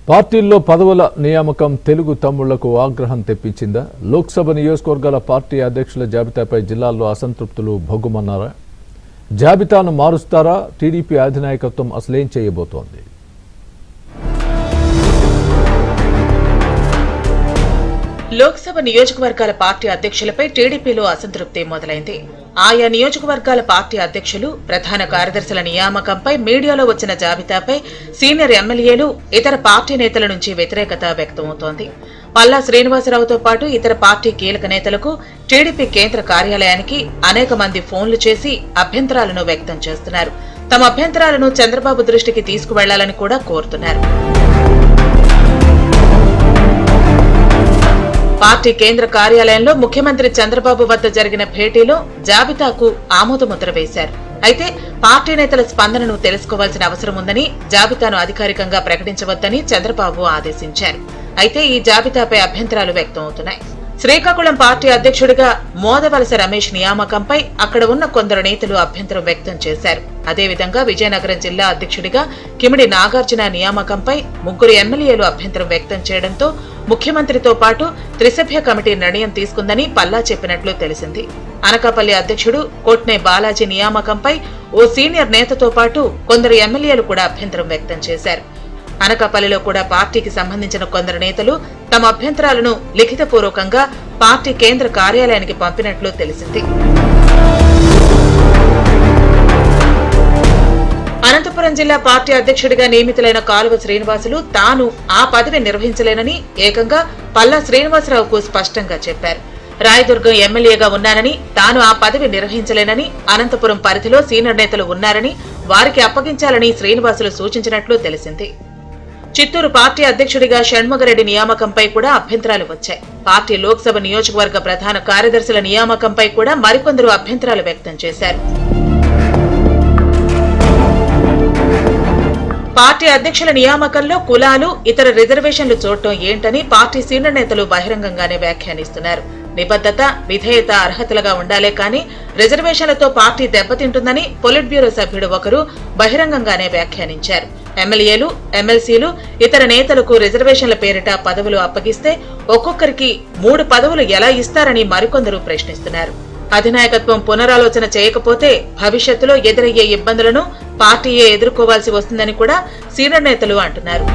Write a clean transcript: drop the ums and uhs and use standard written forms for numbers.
పార్టీల్లో పదవుల నియామకం తెలుగు తమ్ముళ్లకు ఆగ్రహం తెప్పించిందా? లోక్సభ నియోజకవర్గాల పార్టీ అధ్యక్షుల జాబితాపై జిల్లాల్లో అసంతృప్తులు భగ్గుమన్నారా? జాబితాను మారుస్తారా? టీడీపీ అధినాయకత్వం అసలేం చేయబోతోంది? లోక్సభ నియోజకవర్గాల పార్టీ అధ్యక్షులపై టీడీపీలో అసంతృప్తి మొదలైంది. ఆయా నియోజకవర్గాల పార్టీ అధ్యక్షులు, ప్రధాన కార్యదర్శుల నియామకంపై మీడియాలో వచ్చిన జాబితాపై సీనియర్ ఎమ్మెల్యేలు, ఇతర పార్టీ నేతల నుంచి వ్యతిరేకత వ్యక్తమవుతోంది. పల్లా శ్రీనివాసరావుతో పాటు ఇతర పార్టీ కీలక నేతలకు టీడీపీ కేంద్ర కార్యాలయానికి అనేక మంది ఫోన్లు చేసి అభ్యంతరాలను వ్యక్తం చేస్తున్నారు. తమ అభ్యంతరాలను చంద్రబాబు దృష్టికి తీసుకువెళ్లాలని కూడా కోరుతున్నారు. పార్టీ కేంద్ర కార్యాలయంలో ముఖ్యమంత్రి చంద్రబాబు వద్ద జరిగిన భేటీలో జాబితాకు ఆమోదముద్ర వేశారు. అయితే పార్టీ నేతల స్పందనను తెలుసుకోవాల్సిన అవసరం ఉందని, జాబితాను అధికారికంగా ప్రకటించవద్దని చంద్రబాబు ఆదేశించారు. అయితే ఈ జాబితాపై అభ్యంతరాలు వ్యక్తమవుతున్నాయి. శ్రీకాకుళం పార్టీ అధ్యక్షుడిగా మోదవలస రమేష్ నియామకంపై అక్కడ ఉన్న కొందరు నేతలు అభ్యంతరం వ్యక్తం చేశారు. అదేవిధంగా విజయనగరం జిల్లా అధ్యక్షుడిగా కిమిడి నాగార్జున నియామకంపై 3 ఎమ్మెల్యేలు అభ్యంతరం వ్యక్తం చేయడంతో ముఖ్యమంత్రితో పాటు త్రిసభ్య కమిటీ నిర్ణయం తీసుకుందని పల్లా చెప్పినట్లు తెలిసింది. అనకాపల్లి అధ్యక్షుడు కొట్నే బాలాజీ నియామకంపై ఓ సీనియర్ నేతతో పాటు కొందరు ఎమ్మెల్యేలు కూడా అభ్యంతరం వ్యక్తం చేశారు. అనకాపల్లిలో కూడా పార్టీకి సంబంధించిన కొందరు నేతలు తమ అభ్యంతరాలను లిఖితపూర్వకంగా పార్టీ కేంద్ర కార్యాలయానికి పంపినట్లు తెలిసింది. అనంతపురం జిల్లా పార్టీ అధ్యక్షుడిగా నియమితులైన కాలువ శ్రీనివాసులు తాను ఆ పదవి నిర్వహించలేనని ఏకంగా పల్లా శ్రీనివాసరావుకు స్పష్టంగా చెప్పారు. రాయదుర్గం ఎమ్మెల్యేగా ఉన్నానని, తాను ఆ పదవి నిర్వహించలేనని, అనంతపురం పరిధిలో సీనియర్ నేతలు ఉన్నారని వారికి అప్పగించాలని శ్రీనివాసులు సూచించినట్లు తెలిసింది. చిత్తూరు పార్టీ అధ్యక్షుడిగా షణ్ముగరెడ్డి నియామకంపై కూడా అభ్యంతరాలు వచ్చాయి. పార్టీ లోక్సభ నియోజకవర్గ ప్రధాన కార్యదర్శుల నియామకంపై కూడా మరికొందరు అభ్యంతరాలు వ్యక్తం చేశారు. పార్టీ అధ్యక్షుల నియామకంలో కులాలు, ఇతర రిజర్వేషన్లు చూడటం ఏంటని పార్టీ సీనియర్ నేతలు బహిరంగంగానే వ్యాఖ్యానిస్తున్నారు. నిబద్ధత, విధేయత అర్హతలుగా ఉండాలే కానీ రిజర్వేషన్లతో పార్టీ దెబ్బతింటుందని పొలిట్ బ్యూరో సభ్యుడు ఒకరు బహిరంగంగానే వ్యాఖ్యానించారు. ఎమ్మెల్యేలు, ఎమ్మెల్సీలు, ఇతర నేతలకు రిజర్వేషన్ల పేరిట పదవులు అప్పగిస్తే ఒక్కొక్కరికి 3 పదవులు ఎలా ఇస్తారని మరికొందరు ప్రశ్నిస్తున్నారు. అధినాయకత్వం పునరాలోచన చేయకపోతే భవిష్యత్తులో ఎదురయ్యే ఇబ్బందులను పార్టీయే ఎదుర్కోవాల్సి వస్తుందని కూడా సీనియర్ నేతలు అంటున్నారు.